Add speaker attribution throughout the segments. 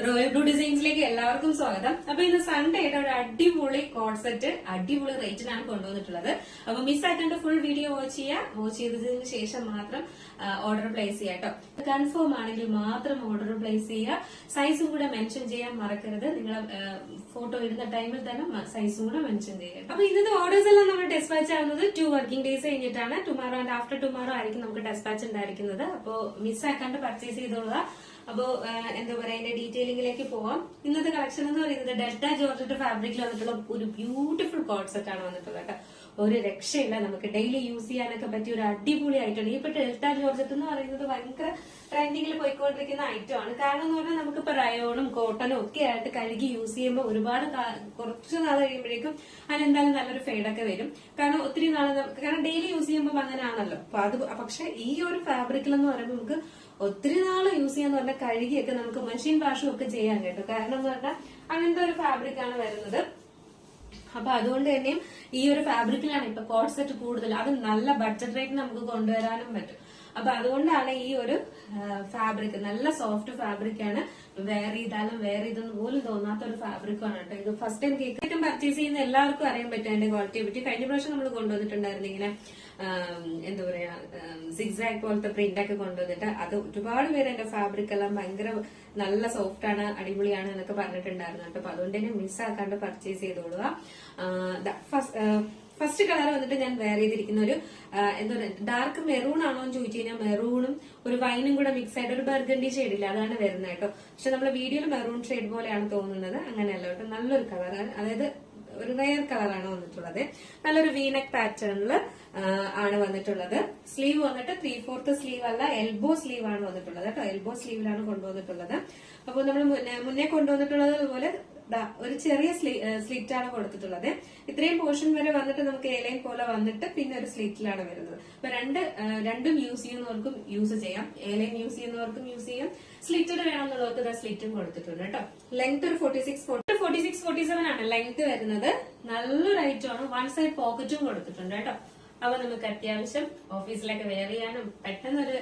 Speaker 1: Royal blue ഡിസൈൻസിലേക്ക് എല്ലാവർക്കും സ്വാഗതം. അപ്പൊ ഇന്ന് സൺഡേ ആയിട്ട് ഒരു അടിപൊളി കോഡ് സെറ്റ് അടിപൊളി റേറ്റിനാണ് കൊണ്ടുവന്നിട്ടുള്ളത്. അപ്പൊ മിസ്സാക്കാണ്ട് ഫുൾ വീഡിയോ വാച്ച് ചെയ്തതിന് ശേഷം മാത്രം ഓർഡർ പ്ലേസ് ചെയ്യാം കേട്ടോ. കൺഫേം ആണെങ്കിൽ മാത്രം ഓർഡർ പ്ലേസ് ചെയ്യുക. സൈസും കൂടെ മെൻഷൻ ചെയ്യാൻ മറക്കരുത്. നിങ്ങൾ ഫോട്ടോ ഇടുന്ന ടൈമിൽ തന്നെ സൈസും കൂടെ മെൻഷൻ ചെയ്യുക. അപ്പൊ ഇന്നത്തെ ഓർഡേഴ്സ് എല്ലാം നമ്മൾ ഡെസ്പാച്ച് ആവുന്നത് 2 വർക്കിംഗ് ഡേയ്സ് കഴിഞ്ഞിട്ടാണ്. ടുമാറോ ആൻഡ് ആഫ്റ്റർ ടുമാറോ ആയിരിക്കും നമുക്ക് ഡെസ്പാച്ച് ഉണ്ടായിരിക്കുന്നത്. അപ്പോ മിസ്സാക്കാണ്ട് പർച്ചേസ് ചെയ്തോളുക. അപ്പോ എന്താ പറയാ, അതിന്റെ ഡീറ്റെയിലിംഗിലേക്ക് പോവാം. ഇന്നത്തെ കളക്ഷൻ എന്ന് പറയുന്നത് ഡെൽറ്റ ജോർജറ്റ് ഫാബ്രിക്കിൽ വന്നിട്ടുള്ള ഒരു ബ്യൂട്ടിഫുൾ കോഡ് സെറ്റ് ആണ് വന്നിട്ടുള്ളത് കേട്ടോ. ഒരു രക്ഷയില്ല, നമുക്ക് ഡെയിലി യൂസ് ചെയ്യാനൊക്കെ പറ്റിയ ഒരു അടിപൊളി ഐറ്റം. ഇപ്പൊ ഡെൽറ്റ ജോർജറ്റ് എന്ന് പറയുന്നത് ഭയങ്കര ട്രെൻഡിങ്ങിൽ പോയിക്കൊണ്ടിരിക്കുന്ന ഐറ്റം ആണ്. കാരണം എന്ന് പറഞ്ഞാൽ നമുക്കിപ്പോ റയോണും കോട്ടണും ഒക്കെ ആയിട്ട് കഴുകി യൂസ് ചെയ്യുമ്പോൾ ഒരുപാട് കുറച്ച് നാൾ കഴിയുമ്പോഴേക്കും അതിനെന്തായാലും നല്ലൊരു ഫെയ്ഡൊക്കെ വരും. കാരണം ഒത്തിരി നാൾ കാരണം ഡെയിലി യൂസ് ചെയ്യുമ്പോൾ അങ്ങനെ ആണല്ലോ. അപ്പൊ അത് പക്ഷെ ഈ ഒരു ഫാബ്രിക്കിൽ എന്ന് പറയുമ്പോൾ നമുക്ക് ഒത്തിരി നാള് യൂസ് ചെയ്യാന്ന് പറഞ്ഞാൽ കഴുകിയൊക്കെ നമുക്ക് മെഷീൻ വാഷും ഒക്കെ ചെയ്യാൻ കേട്ടോ. കാരണം എന്ന് പറഞ്ഞാൽ അങ്ങനത്തെ ഒരു ഫാബ്രിക് ആണ് വരുന്നത്. അപ്പൊ അതുകൊണ്ട് തന്നെയും ഈ ഒരു ഫാബ്രിക്കിലാണ് ഇപ്പൊ കോഡ് സെറ്റ് കൂടുതൽ. അത് നല്ല ബഡ്ജറ്റ് റേറ്റിന് നമുക്ക് കൊണ്ടുവരാനും പറ്റും. അപ്പൊ അതുകൊണ്ടാണ് ഈ ഒരു ഫാബ്രിക് നല്ല സോഫ്റ്റ് ഫാബ്രിക് ആണ്. വെയർ ചെയ്തെന്ന് പോലും തോന്നാത്ത ഒരു ഫാബ്രിക് ആണ് കേട്ടോ. ഇത് first time cake item purchase ചെയ്യുന്ന എല്ലാവർക്കും അറിയാൻ പറ്റും അതിന്റെ ക്വാളിറ്റിയെ പറ്റി. കഴിഞ്ഞ പ്രാവശ്യം നമ്മൾ കൊണ്ടുവന്നിട്ടുണ്ടായിരുന്നു ഇങ്ങനെ എന്താ പറയാ സിക്സാക് പോലത്തെ പ്രിന്റ് ഒക്കെ കൊണ്ടുവന്നിട്ട് അത് ഒരുപാട് പേര് എന്റെ ഫാബ്രിക് എല്ലാം ഭയങ്കര നല്ല സോഫ്റ്റ് ആണ്, അടിപൊളിയാണ് എന്നൊക്കെ പറഞ്ഞിട്ടുണ്ടായിരുന്നു കേട്ടോ. അപ്പൊ അതുകൊണ്ട് തന്നെ മിസ്സാക്കാണ്ട് പർച്ചേസ് ചെയ്തോളുക. ഫസ്റ്റ് കളർ വന്നിട്ട് ഞാൻ വെയർ ചെയ്തിരിക്കുന്ന ഒരു എന്താ പറയുക ഡാർക്ക് മെറൂൺ ആണോ എന്ന് ചോദിച്ചു കഴിഞ്ഞാൽ മെറൂണും ഒരു വൈനും കൂടെ മിക്സ് ആയിട്ട് ഒരു ബർഗണ്ടി ഷെയ്ഡില്ല, അതാണ് വരുന്നത് കേട്ടോ. പക്ഷെ നമ്മളെ വീഡിയോയിൽ മെറൂൺ ഷെയ്ഡ് പോലെയാണ് തോന്നുന്നത്. അങ്ങനെയല്ല കേട്ടോ, നല്ലൊരു കളറാണ്. അതായത് ഒരു റയർ കളറാണ് വന്നിട്ടുള്ളത്. നല്ലൊരു വീനെക്ക് പാറ്റേണിൽ ആണ് വന്നിട്ടുള്ളത്. സ്ലീവ് വന്നിട്ട് 3/4 സ്ലീവ് അല്ല, എൽബോ സ്ലീവ് ആണ് വന്നിട്ടുള്ളത് കേട്ടോ. എൽബോ സ്ലീവിലാണ് കൊണ്ടുവന്നിട്ടുള്ളത്. അപ്പോൾ നമ്മൾ മുന്നേ കൊണ്ടുവന്നിട്ടുള്ളത് പോലെ ഒരു ചെറിയ സ്ലിറ്റ് ആണ് കൊടുത്തിട്ടുള്ളത്. ഇത്രയും പോർഷൻ വരെ വന്നിട്ട് നമുക്ക് എലൈൻ പോലെ വന്നിട്ട് പിന്നെ ഒരു സ്ലിറ്റിലാണ് വരുന്നത്. അപ്പൊ രണ്ടും യൂസ് ചെയ്യുന്നവർക്കും യൂസ് ചെയ്യാം. എലൈൻ യൂസ് ചെയ്യുന്നവർക്കും യൂസ് ചെയ്യാം. സ്ലിറ്റഡ് വേണമെന്നുള്ളവർക്ക് സ്ലിറ്റും കൊടുത്തിട്ടുണ്ട് കേട്ടോ. ലെങ്ത് ഒരു 46-47 ആണ് ലെങ്ത് വരുന്നത്. നല്ലൊരു ഐറ്റം ആണ്. വൺ സൈഡ് പോക്കറ്റും കൊടുത്തിട്ടുണ്ട് കേട്ടോ. അപ്പൊ നമുക്ക് അത്യാവശ്യം ഓഫീസിലൊക്കെ വെയർ ചെയ്യാനും പെട്ടെന്നൊരു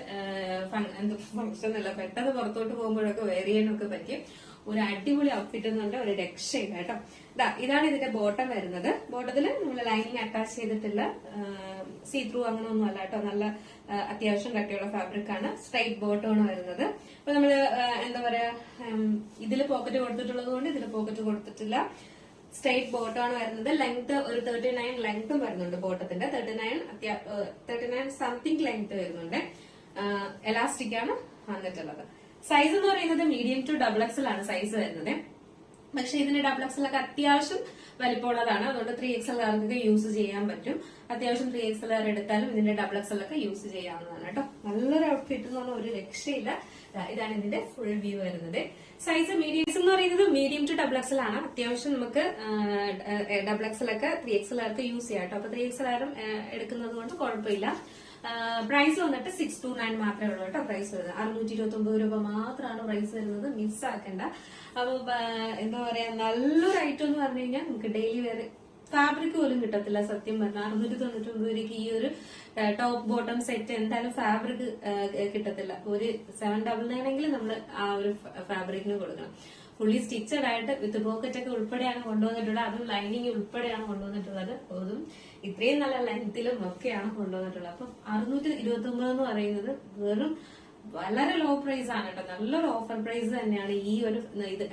Speaker 1: ഫംഗ്ഷൻ അല്ല, പെട്ടെന്ന് പുറത്തോട്ട് പോകുമ്പോഴൊക്കെ വെയർ ചെയ്യാനൊക്കെ പറ്റിയ ഒരു അടിപൊളി ഔട്ട്ഫിറ്റ് എന്നുണ്ട്. ഒരു രക്ഷയില്ല കേട്ടോ. ഇതാണ് ഇതിന്റെ ബോട്ടം വരുന്നത്. ബോട്ടത്തിൽ നമ്മൾ ലൈനിങ് അറ്റാച്ച് ചെയ്തിട്ടില്ല, സീ ത്രൂ അങ്ങനെ ഒന്നും അല്ല കേട്ടോ. നല്ല അത്യാവശ്യം കട്ടിയുള്ള ഫാബ്രിക് ആണ്. സ്ട്രൈറ്റ് ബോട്ടമാണ് വരുന്നത്. അപ്പൊ നമ്മള് എന്താ പറയാ ഇതിൽ പോക്കറ്റ് കൊടുത്തിട്ടുള്ളത് കൊണ്ട് ഇതിൽ പോക്കറ്റ് കൊടുത്തിട്ടില്ല. സ്ട്രൈറ്റ് ബോട്ടമാണ് വരുന്നത്. ലെങ്ത് ഒരു 39 ലെങ്ത്തും വരുന്നുണ്ട്. ബോട്ടത്തിന്റെ 39 സംതിങ് ലെങ്ത് വരുന്നുണ്ട്. എലാസ്റ്റിക് ആണ് വന്നിട്ടുള്ളത്. സൈസ് എന്ന് പറയുന്നത് മീഡിയം ടു XXL ആണ് സൈസ് വരുന്നത്. പക്ഷെ ഇതിന്റെ XXL ഒക്കെ അത്യാവശ്യം വലിപ്പമുള്ളതാണ്. അതുകൊണ്ട് 3XL യൂസ് ചെയ്യാൻ പറ്റും. അത്യാവശ്യം 3XL എടുത്താലും ഇതിന്റെ XXL ഒക്കെ യൂസ് ചെയ്യാവുന്നതാണ് കേട്ടോ. നല്ലൊരു ഔട്ട്ഫിറ്റ് എന്ന് പറഞ്ഞാൽ ഒരു രക്ഷയില്ല. ഇതാണ് ഇതിന്റെ ഫുൾ വ്യൂ വരുന്നത്. സൈസ് മീഡിയം എന്ന് പറയുന്നത് മീഡിയം ടു XXL ആണ്. അത്യാവശ്യം നമുക്ക് XXL ഒക്കെ 3XL യൂസ് ചെയ്യാം കേട്ടോ. അപ്പൊ 3XL എടുക്കുന്നത് കൊണ്ട് കുഴപ്പമില്ല. പ്രൈസ് വന്നിട്ട് 629 മാത്രമേ ഉള്ളൂ കേട്ടോ. പ്രൈസ് വരുന്നത് 629 രൂപ മാത്രമാണ് പ്രൈസ് വരുന്നത്. മിസ്സാക്കണ്ട. അപ്പൊ എന്താ പറയാ നല്ലൊരു ഐറ്റം എന്ന് പറഞ്ഞു കഴിഞ്ഞാൽ നമുക്ക് ഡെയിലി വെയർ ഫാബ്രിക് പോലും കിട്ടത്തില്ല സത്യം പറഞ്ഞാൽ. 699 രൂപയ്ക്ക് ഈ ഒരു ടോപ്പ് ബോട്ടം സെറ്റ് എന്തായാലും ഫാബ്രിക് കിട്ടത്തില്ല. ഒരു 799 എങ്കിലും നമ്മൾ ആ ഒരു ഫാബ്രിക്കിന് കൊടുക്കണം. ഫുള്ളി സ്റ്റിച്ചഡ് ആയിട്ട് വിത്ത് പോക്കറ്റ് ഒക്കെ ഉൾപ്പെടെയാണ് കൊണ്ടുവന്നിട്ടുള്ളത്. അതും ലൈനിങ് ഉൾപ്പെടെയാണ് കൊണ്ടുവന്നിട്ടുള്ളത്. അതും ഇത്രയും നല്ല ലെങ്ത്തിലും ഒക്കെയാണ് കൊണ്ടുവന്നിട്ടുള്ളത്. അപ്പം 629 എന്ന് പറയുന്നത് വെറും വളരെ ലോ പ്രൈസ് ആണ് കേട്ടോ. നല്ലൊരു ഓഫർ പ്രൈസ് തന്നെയാണ് ഈ ഒരു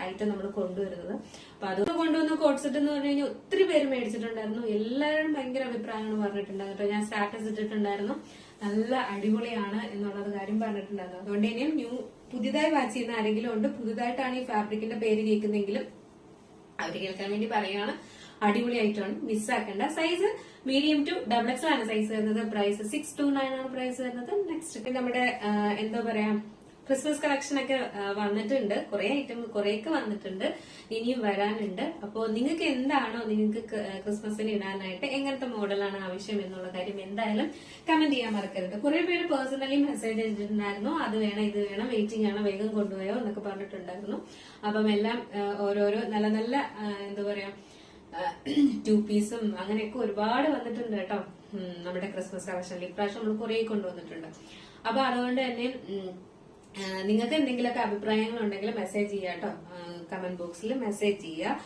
Speaker 1: ഐറ്റം നമ്മൾ കൊണ്ടുവരുന്നത്. അപ്പൊ അതൊക്കെ കൊണ്ടുവന്ന കോഡ് സെറ്റ് എന്ന് പറഞ്ഞു കഴിഞ്ഞാൽ ഒത്തിരി പേര് മേടിച്ചിട്ടുണ്ടായിരുന്നു. എല്ലാവരും ഭയങ്കര അഭിപ്രായമാണ് പറഞ്ഞിട്ടുണ്ടായിരുന്നു കേട്ടോ. ഞാൻ സ്റ്റാറ്റസ് ഇട്ടിട്ടുണ്ടായിരുന്നു, നല്ല അടിപൊളിയാണ് എന്നുള്ളത് കാര്യം പറഞ്ഞിട്ടുണ്ടായിരുന്നു. അതുകൊണ്ട് ഇനിയും പുതിയതായി വാച്ച് ചെയ്യുന്ന ആരെങ്കിലും ഉണ്ട്, പുതുതായിട്ടാണ് ഈ ഫാബ്രിക്കിന്റെ പേര് കേൾക്കുന്നെങ്കിലും അവർ കേൾക്കാൻ വേണ്ടി പറയുകയാണ്. അടിപൊളി ആയിട്ടാണ്, മിസ്സാക്കേണ്ട. സൈസ് മീഡിയം ടു XXL ആണ് സൈസ് വരുന്നത്. പ്രൈസ് 629 ആണ് പ്രൈസ് വരുന്നത്. നെക്സ്റ്റ് നമ്മുടെ എന്താ പറയാ ക്രിസ്മസ് കളക്ഷൻ ഒക്കെ വന്നിട്ടുണ്ട്. കുറെയൊക്കെ വന്നിട്ടുണ്ട്. ഇനിയും വരാനുണ്ട്. അപ്പോ നിങ്ങൾക്ക് എന്താണോ നിങ്ങൾക്ക് ക്രിസ്മസിന് ഇടാനായിട്ട് എങ്ങനത്തെ മോഡലാണ് ആവശ്യം എന്നുള്ള കാര്യം എന്തായാലും കമന്റ് ചെയ്യാൻ മറക്കരുത്. കുറെ പേര് പേഴ്സണലി മെസ്സേജ് അയച്ചിട്ടുണ്ടായിരുന്നു, അത് വേണം ഇത് വേണം വെയിറ്റിംഗ് ആണ് വേഗം കൊണ്ടുപോയോ എന്നൊക്കെ പറഞ്ഞിട്ടുണ്ടായിരുന്നു. അപ്പം എല്ലാം ഓരോരോ നല്ല നല്ല എന്താ പറയാ 2 പീസും അങ്ങനെയൊക്കെ ഒരുപാട് വന്നിട്ടുണ്ട് കേട്ടോ. നമ്മുടെ ക്രിസ്മസ് കളക്ഷനിൽ ഇപ്രാവശ്യം നമ്മൾ കുറെ കൊണ്ടുവന്നിട്ടുണ്ട്. അപ്പൊ അതുകൊണ്ട് തന്നെ നിങ്ങൾക്ക് എന്തെങ്കിലുമൊക്കെ അഭിപ്രായങ്ങൾ ഉണ്ടെങ്കിൽ മെസ്സേജ് ചെയ്യുക കേട്ടോ. കമന്റ് ബോക്സിൽ മെസ്സേജ് ചെയ്യുക.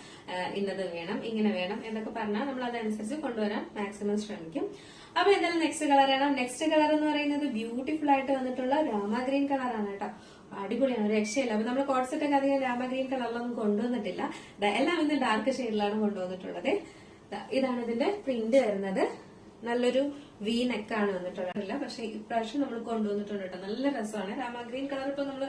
Speaker 1: ഇന്നത് വേണം, ഇങ്ങനെ വേണം എന്നൊക്കെ പറഞ്ഞാൽ നമ്മൾ അതനുസരിച്ച് കൊണ്ടുവരാൻ മാക്സിമം ശ്രമിക്കും. അപ്പൊ എന്തായാലും നെക്സ്റ്റ് കളറാണ്. നെക്സ്റ്റ് കളർ എന്ന് പറയുന്നത് ബ്യൂട്ടിഫുൾ ആയിട്ട് വന്നിട്ടുള്ള രാമ ഗ്രീൻ കളറാണ് കേട്ടോ. അടിപൊളിയാണ്, രക്ഷയില്ല. അപ്പൊ നമ്മൾ കോഡ് സെറ്റ് ഒക്കെ അധികം രാമ ഗ്രീൻ കളറിലൊന്നും കൊണ്ടുവന്നിട്ടില്ല. എല്ലാം ഇന്ന് ഡാർക്ക് ഷെയ്ഡിലാണ് കൊണ്ടുവന്നിട്ടുള്ളത്. ഇതാണ് ഇതിന്റെ പ്രിന്റ് വരുന്നത്. നല്ലൊരു വി നെക്കാണ് വന്നിട്ടുള്ളത്. പക്ഷെ ഇപ്രാവശ്യം നമ്മൾ കൊണ്ടുവന്നിട്ടുണ്ട് കേട്ടോ. നല്ല രസമാണ് രാമ ഗ്രീൻ കളർ. ഇപ്പൊ നമ്മള്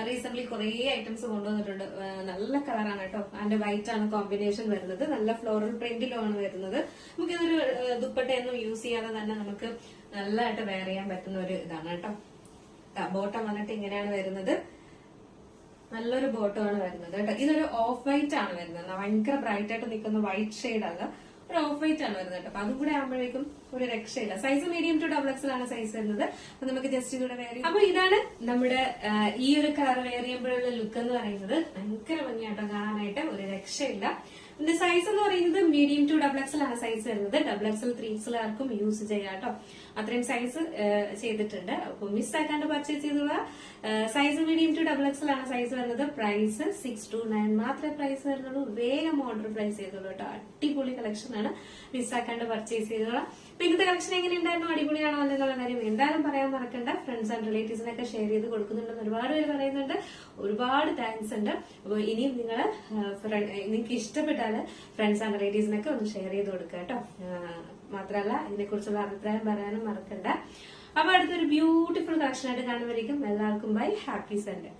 Speaker 1: റീസെന്റ് കുറെ ഐറ്റംസ് കൊണ്ടുവന്നിട്ടുണ്ട്. നല്ല കളറാണ് കേട്ടോ. അതിന്റെ വൈറ്റ് ആണ് കോമ്പിനേഷൻ വരുന്നത്. നല്ല ഫ്ലോറൽ പ്രിന്റിലുമാണ് വരുന്നത്. നമുക്കിതൊരു ദുപ്പട്ടയൊന്നും യൂസ് ചെയ്യാതെ തന്നെ നമുക്ക് നല്ലതായിട്ട് വെയർ ചെയ്യാൻ പറ്റുന്ന ഒരു ഇതാണ് കേട്ടോ. ബോട്ടം വന്നിട്ട് ഇങ്ങനെയാണ് വരുന്നത്. നല്ലൊരു ബോട്ടമാണ് വരുന്നത് കേട്ടോ. ഇതൊരു ഓഫ് വൈറ്റ് ആണ് വരുന്നത്. ഭയങ്കര ബ്രൈറ്റ് ആയിട്ട് നിൽക്കുന്ന വൈറ്റ് ഷെയ്ഡ് അല്ല, ഒരു ഓഫ് വൈറ്റ് ആണ് വരുന്നത് കേട്ടോ. അപ്പൊ അതും കൂടെ ആകുമ്പോഴേക്കും ഒരു രക്ഷയില്ല. സൈസ് മീഡിയം ടു XXL ആണ് സൈസ് വരുന്നത്. അപ്പൊ നമുക്ക് ജസ്റ്റ് ഇതൂടെ വെയർ ചെയ്യാം. അപ്പൊ ഇതാണ് നമ്മുടെ ഈ ഒരു കളർ വെയർ ചെയ്യുമ്പോഴുള്ള ലുക്ക് എന്ന് പറയുന്നത്. ഭയങ്കര ഭംഗിയാട്ടോ കാണാനായിട്ട്, ഒരു രക്ഷയില്ല. ഇതിന്റെ സൈസ് എന്ന് പറയുന്നത് മീഡിയം ടു XXL ആണ് സൈസ് വരുന്നത്. XXL 3XL ആർക്കും യൂസ് ചെയ്യാം കേട്ടോ. അത്രയും സൈസ് ചെയ്തിട്ടുണ്ട്. അപ്പൊ മിസ് ആക്കാണ്ട് പർച്ചേസ് ചെയ്തുള്ള സൈസ് മീഡിയം ടു XXL ആണ് സൈസ് വരുന്നത്. പ്രൈസ് 629 മാത്രമേ പ്രൈസ് വരുന്നുള്ളൂ. വേഗം ഓർഡർ പ്രൈസ് ചെയ്തോളൂ കേട്ടോ. അടിപൊളി കളക്ഷൻ ആണ്, മിസ് ആക്കാണ്ട് പർച്ചേസ് ചെയ്തോളാം. അപ്പൊ ഇന്നത്തെ കളക്ഷൻ എങ്ങനെ ഉണ്ടായിരുന്നു, അടിപൊളിയാണോ എന്നുള്ള കാര്യം എന്തായാലും പറയാൻ മറക്കണ്ട. ഫ്രണ്ട്സ് ആൻഡ് റിലേറ്റീവ്സിനൊക്കെ ഷെയർ ചെയ്ത് കൊടുക്കുന്നുണ്ടെന്ന് ഒരുപാട് പേര് പറയുന്നുണ്ട്. ഒരുപാട് താങ്ക്സ് ഉണ്ട്. അപ്പൊ ഇനിയും നിങ്ങൾ നിങ്ങൾക്ക് ഇഷ്ടപ്പെട്ടാല് ഫ്രണ്ട്സ് ആൻഡ് റിലേറ്റീവ്സിനൊക്കെ ഒന്ന് ഷെയർ ചെയ്ത് കൊടുക്കുക കേട്ടോ. മാത്രമല്ല ഇതിനെക്കുറിച്ചുള്ള അഭിപ്രായം പറയാനും മറക്കണ്ട. അപ്പൊ അടുത്തൊരു ബ്യൂട്ടിഫുൾ കളക്ഷൻ ആയിട്ട് കാണുമ്പോഴേക്കും എല്ലാവർക്കും ബൈ, ഹാപ്പി സൺഡേ.